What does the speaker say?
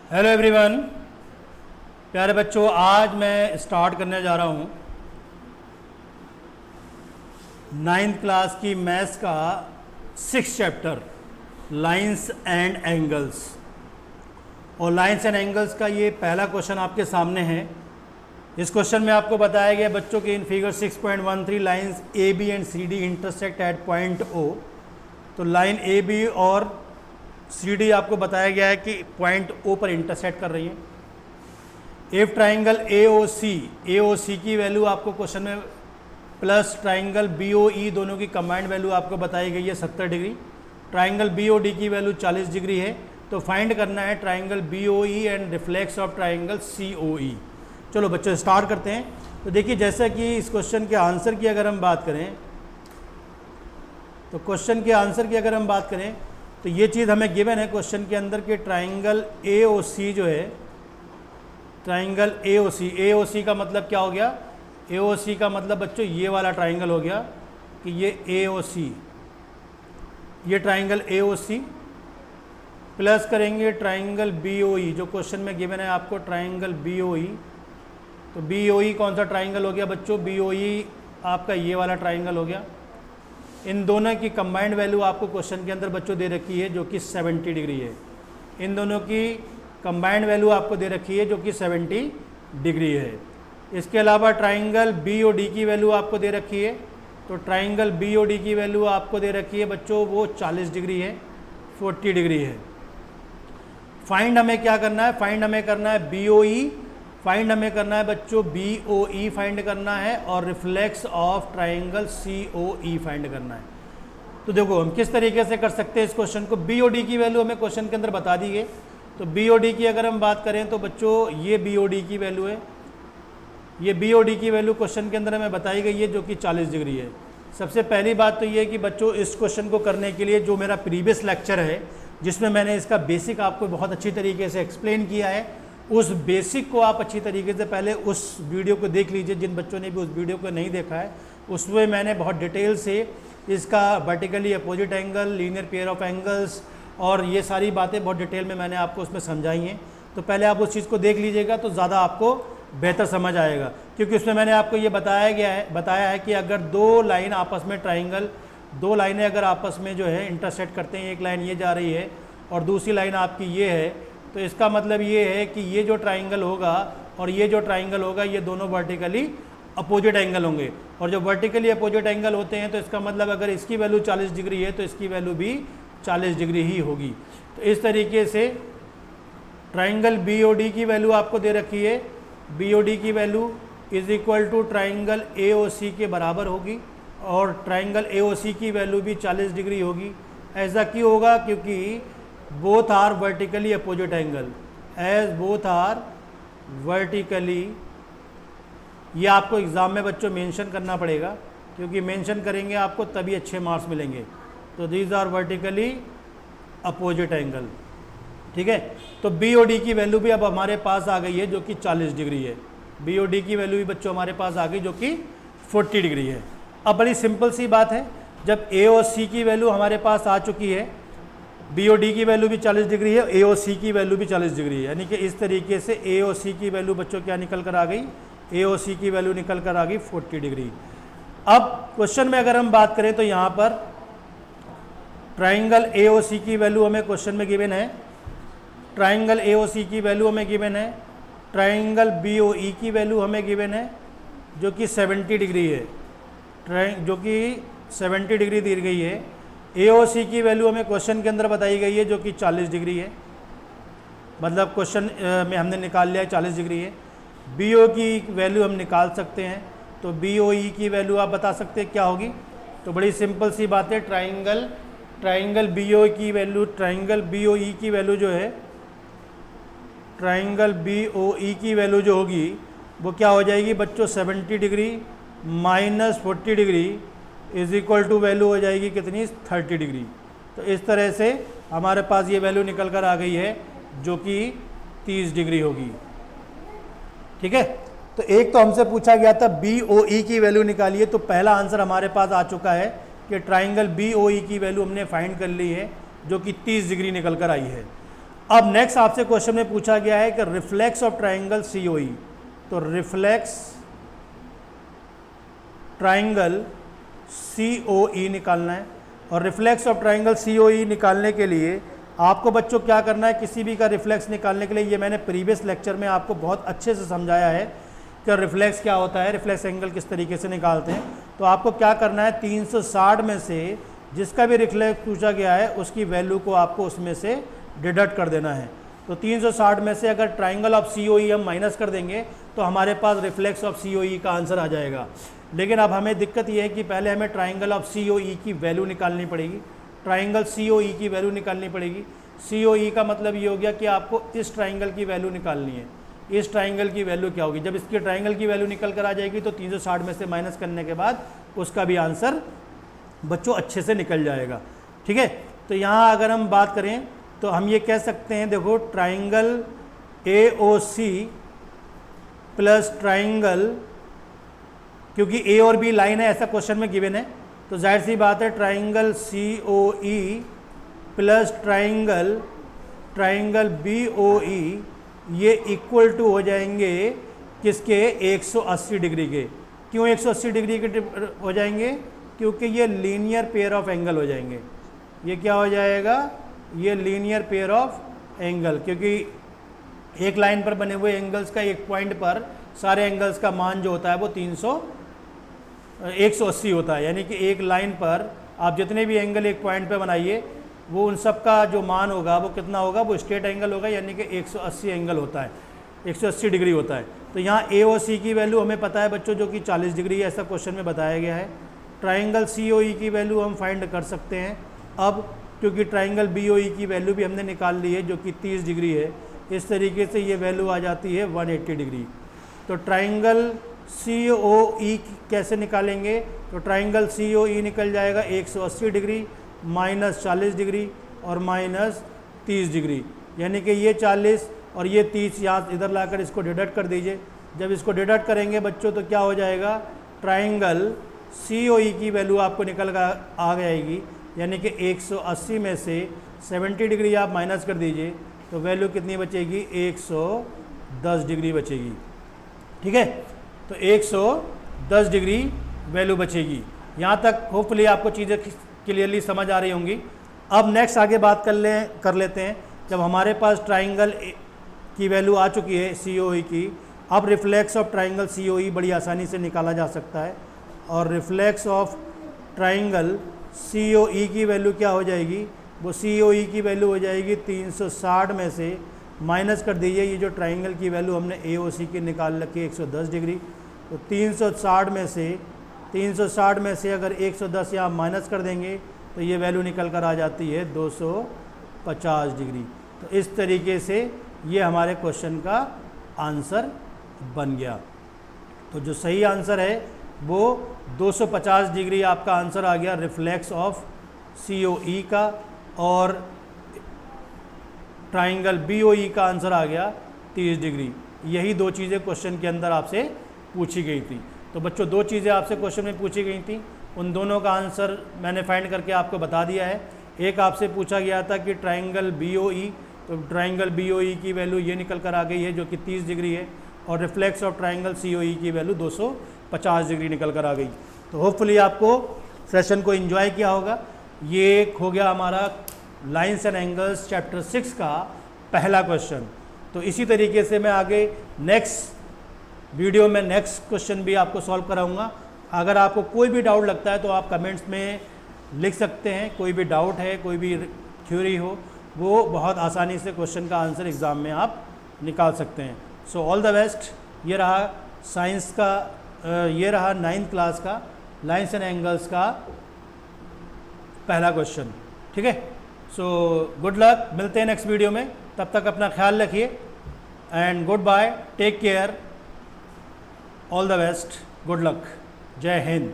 Hello everyone, प्यारे बच्चों, आज मैं स्टार्ट करने जा रहा हूँ 9th क्लास की मैथ्स का 6th chapter lines and angles. और लाइंस एंड एंगल्स का ये पहला क्वेश्चन आपके सामने है। इस क्वेश्चन में आपको बताया गया बच्चों कि in figure 6.13 lines A B and C D intersect at point O. तो लाइन ए बी और सी डी आपको बताया गया है कि पॉइंट ओ पर इंटरसेक्ट कर रही है। इफ ट्राइंगल ए ओ सी की वैल्यू आपको क्वेश्चन में plus triangle B O E दोनों की कंबाइंड वैल्यू आपको बताई गई है 70 degree. Triangle B O D की वैल्यू 40 डिग्री है। तो फाइंड करना है triangle B O E and reflex of triangle C O E. चलो बच्चों स्टार्ट करते हैं। तो देखिए, जैसा कि इस क्वेश्चन के आंसर की अगर हम बात करें तो ये चीज़ हमें गिवन है क्वेश्चन के अंदर कि ट्राइंगल ए ओ सी जो है, ट्राइंगल ए ओ सी का मतलब क्या हो गया? ए ओ सी का मतलब बच्चों ये वाला ट्राइंगल हो गया कि ये ए ओ सी, ये triangle A O C plus करेंगे ट्राइंगल बी ओ ई जो क्वेश्चन में गिवन है आपको, ट्राइंगल बी ओ ई। तो बी ओ ई कौन सा ट्राइंगल हो गया बच्चों? बी ओ ई आपका ये वाला ट्राइंगल हो गया। इन दोनों की कंबाइंड वैल्यू आपको क्वेश्चन के अंदर बच्चों दे रखी है जो कि 70 डिग्री है। इन दोनों की कंबाइंड वैल्यू आपको दे रखी है जो कि 70 डिग्री है। इसके अलावा ट्राइंगल बी ओ डी की वैल्यू आपको दे रखी है। तो ट्राइंगल बी ओ डी की वैल्यू आपको दे रखी है बच्चों, वो 40 डिग्री है, 40 डिग्री है। फाइंड हमें क्या करना है? फाइंड हमें करना है बी ओ ई, फाइंड हमें करना है बच्चों बी ओ ई फाइंड करना है, और reflex of triangle C O E find करना है। तो देखो हम किस तरीके से कर सकते हैं इस क्वेश्चन को। बी ओ डी की वैल्यू हमें क्वेश्चन के अंदर बता दी है। तो बी ओ डी की अगर हम बात करें तो बच्चों ये बी ओ डी की वैल्यू है, ये बी ओ डी की वैल्यू क्वेश्चन के अंदर हमें बताई गई है जो कि 40 डिग्री है। सबसे पहली बात तो ये है कि बच्चों इस क्वेश्चन को करने के लिए जो मेरा प्रीवियस लेक्चर है जिसमें मैंने इसका बेसिक आपको बहुत अच्छी तरीके से एक्सप्लेन किया है, उस बेसिक को आप अच्छी तरीके से पहले उस वीडियो को देख लीजिए। जिन बच्चों ने भी उस वीडियो को नहीं देखा है, उसमें मैंने बहुत डिटेल से इसका vertically opposite angle, linear pair of angles और ये सारी बातें बहुत डिटेल में मैंने आपको उसमें समझाई हैं। तो पहले आप उस चीज़ को देख लीजिएगा तो ज़्यादा आपको बेहतर समझ आएगा, क्योंकि उसमें मैंने आपको ये बताया है कि अगर दो लाइन आपस में ट्राइंगल, दो लाइनें अगर आपस में जो है इंटरसेक्ट करते हैं, एक लाइन ये जा रही है और दूसरी लाइन आपकी ये है, तो इसका मतलब ये है कि ये जो ट्राइंगल होगा और ये जो ट्राइंगल होगा ये दोनों वर्टिकली अपोजिट एंगल होंगे। और जो वर्टिकली अपोजिट एंगल होते हैं तो इसका मतलब अगर इसकी वैल्यू 40 डिग्री है तो इसकी वैल्यू भी 40 डिग्री ही होगी। तो इस तरीके से ट्राइंगल बी ओ डी की वैल्यू आपको दे रखी है, बी ओ डी की value is equal to triangle A O C के बराबर होगी, और ट्राइंगल ए ओ सी की वैल्यू भी 40 डिग्री होगी। ऐसा क्यों होगा? क्योंकि both are vertically opposite angle, as both are vertically. ये आपको एग्ज़ाम में बच्चों मेंशन करना पड़ेगा, क्योंकि मेंशन करेंगे आपको तभी अच्छे मार्क्स मिलेंगे। तो these are vertically opposite angle, ठीक है। तो बी ओ डी की वैल्यू भी अब हमारे पास आ गई है जो कि 40 डिग्री है। बी ओ डी की वैल्यू भी बच्चों हमारे पास आ गई जो कि 40 डिग्री है। अब बड़ी सिंपल सी बात है, जब ए और सी की वैल्यू हमारे पास आ चुकी है, बी ओ डी की वैल्यू भी 40 डिग्री है, ए ओ सी की वैल्यू भी 40 डिग्री है, यानी कि इस तरीके से ए ओ सी की वैल्यू बच्चों क्या निकल कर आ गई? ए ओ सी की वैल्यू निकल कर आ गई 40 डिग्री। अब क्वेश्चन में अगर हम बात करें तो यहाँ पर ट्राइंगल ए ओ सी की वैल्यू हमें क्वेश्चन में गिवन है, ट्राइंगल ए ओ सी की वैल्यू हमें गिवन है, ट्राइंगल बी ओ ई की वैल्यू हमें गिवन है जो कि 70 डिग्री है, जो कि 70 डिग्री दी गई है। ए ओ सी की वैल्यू हमें क्वेश्चन के अंदर बताई गई है जो कि 40 डिग्री है, मतलब क्वेश्चन में हमने निकाल लिया है 40 डिग्री है। बी ओ की वैल्यू हम निकाल सकते हैं, तो बी ओ ई की वैल्यू आप बता सकते हैं क्या होगी? तो बड़ी सिंपल सी बात है, ट्राइंगल बी ओ की वैल्यू, ट्राइंगल बी ओ ई की वैल्यू जो है, ट्राइंगल बी ओ ई की वैल्यू जो होगी वो क्या हो जाएगी बच्चों? 70 degree minus 40 degree is equal to value हो जाएगी कितनी? 30 डिग्री। तो इस तरह से हमारे पास ये वैल्यू निकल कर आ गई है जो कि 30 डिग्री होगी, ठीक है। तो एक तो हमसे पूछा गया था बी ओ ई की वैल्यू निकालिए, तो पहला आंसर हमारे पास आ चुका है कि ट्राइंगल बी ओ ई की वैल्यू हमने फाइंड कर ली है जो कि 30 डिग्री निकल कर आई है। अब नेक्स्ट आपसे क्वेश्चन में पूछा गया है कि रिफ्लेक्स ऑफ ट्राइंगल COE, तो रिफ्लेक्स ट्राइंगल COE निकालना है। और रिफ्लेक्स ऑफ ट्राइंगल COE निकालने के लिए आपको बच्चों क्या करना है, किसी भी का रिफ्लेक्स निकालने के लिए, ये मैंने प्रीवियस लेक्चर में आपको बहुत अच्छे से समझाया है कि रिफ्लेक्स क्या होता है, रिफ्लेक्स एंगल किस तरीके से निकालते हैं। तो आपको क्या करना है, 360 में से जिसका भी रिफ्लेक्स पूछा गया है उसकी वैल्यू को आपको उसमें से डिडक्ट कर देना है। तो 360 में से अगर ट्राइंगल ऑफ COE हम माइनस कर देंगे तो हमारे पास रिफ्लेक्स ऑफ COE का आंसर आ जाएगा। लेकिन अब हमें दिक्कत ये है कि पहले हमें ट्राइंगल ऑफ COE की वैल्यू निकालनी पड़ेगी, ट्राइंगल COE की वैल्यू निकालनी पड़ेगी। COE का मतलब ये हो गया कि आपको इस ट्राइंगल की वैल्यू निकालनी है। इस ट्राइंगल की वैल्यू क्या होगी, जब इसकी ट्राइंगल की वैल्यू निकल कर आ जाएगी तो 360 में से माइनस करने के बाद उसका भी आंसर बच्चों अच्छे से निकल जाएगा। ठीक है, तो यहाँ अगर हम बात करें तो हम ये कह सकते हैं, देखो ट्राइंगल AOC प्लस ट्राइंगल, क्योंकि A और B लाइन है ऐसा क्वेश्चन में गिवन है, तो जाहिर सी बात है triangle COE plus triangle BOE ये इक्वल टू हो जाएंगे किसके, 180 डिग्री के। क्यों 180 डिग्री के हो जाएंगे, क्योंकि ये लीनियर पेयर ऑफ एंगल हो जाएंगे। ये क्या हो जाएगा, ये लीनियर पेयर ऑफ एंगल, क्योंकि एक लाइन पर बने हुए एंगल्स का एक पॉइंट पर सारे एंगल्स का मान जो होता है वो 180 होता है। यानी कि एक लाइन पर आप जितने भी एंगल एक पॉइंट पे बनाइए वो उन सब का जो मान होगा वो कितना होगा, वो स्ट्रेट एंगल होगा, यानी कि 180 एंगल होता है, 180 डिग्री होता है। तो यहाँ AOC की वैल्यू हमें पता है बच्चों जो कि 40 डिग्री है, ऐसा क्वेश्चन में बताया गया है। ट्राइंगल COE की वैल्यू हम फाइंड कर सकते हैं अब, क्योंकि ट्राइंगल BOE की वैल्यू भी हमने निकाल ली है जो कि 30 डिग्री है। इस तरीके से ये वैल्यू आ जाती है 180 डिग्री। तो ट्राइंगल COE कैसे निकालेंगे, तो ट्राइंगल COE निकल जाएगा 180 डिग्री माइनस 40 डिग्री और माइनस 30 डिग्री, यानी कि ये 40 और ये 30 यहाँ इधर लाकर इसको डिडक्ट कर दीजिए। जब इसको डिडक्ट करेंगे बच्चों तो क्या हो जाएगा, ट्राइंगल COE की वैल्यू आपको निकल कर आ जाएगी, यानी कि 180 में से 70 डिग्री आप माइनस कर दीजिए तो वैल्यू कितनी बचेगी, 110 डिग्री बचेगी। ठीक है, तो 110 डिग्री वैल्यू बचेगी। यहाँ तक होपफुली आपको चीज़ें क्लियरली समझ आ रही होंगी। अब नेक्स्ट आगे बात कर लेते हैं, जब हमारे पास ट्राइंगल की वैल्यू आ चुकी है COE की, अब रिफ्लेक्स ऑफ ट्राइंगल COE बड़ी आसानी से निकाला जा सकता है। और रिफ्लेक्स ऑफ ट्राइंगल COE की वैल्यू क्या हो जाएगी, वो COE की वैल्यू हो जाएगी 360 में से माइनस कर दीजिए ये जो ट्राइंगल की वैल्यू हमने AOC की निकाल रखी है 110 डिग्री। तो 360 में से अगर 110 यहाँ माइनस कर देंगे तो ये वैल्यू निकल कर आ जाती है 250 डिग्री। तो इस तरीके से ये हमारे क्वेश्चन का आंसर बन गया। तो जो सही आंसर है वो 250 डिग्री आपका आंसर आ गया रिफ्लेक्स ऑफ COE का, और ट्राइंगल BOE का आंसर आ गया 30 डिग्री। यही दो चीज़ें क्वेश्चन के अंदर आपसे पूछी गई थी। तो बच्चों दो चीज़ें आपसे क्वेश्चन में पूछी गई थी, उन दोनों का आंसर मैंने फाइंड करके आपको बता दिया है। एक आपसे पूछा गया था कि ट्राइंगल BOE, तो ट्राइंगल BOE की वैल्यू ये निकल कर आ गई है जो कि 30 डिग्री है, और रिफ्लेक्स ऑफ ट्राइंगल COE की वैल्यू 250 डिग्री निकल कर आ गई। तो होपफुली आपको सेशन को एंजॉय किया होगा। ये एक हो गया हमारा लाइन्स एंड एंगल्स चैप्टर 6 का पहला क्वेश्चन। तो इसी तरीके से मैं आगे नेक्स्ट वीडियो में नेक्स्ट क्वेश्चन भी आपको सॉल्व कराऊंगा। अगर आपको कोई भी डाउट लगता है तो आप कमेंट्स में लिख सकते हैं, कोई भी डाउट है, कोई भी थ्योरी हो, वो बहुत आसानी से क्वेश्चन का आंसर एग्ज़ाम में आप निकाल सकते हैं। So all the best. ये रहा साइंस का, ये रहा 9th क्लास का लाइन्स एंड एंगल्स का पहला क्वेश्चन। ठीक है, सो गुड लक, मिलते हैं नेक्स्ट वीडियो में। तब तक अपना ख्याल रखिए and good bye, take care, all the best, good luck, जय हिंद।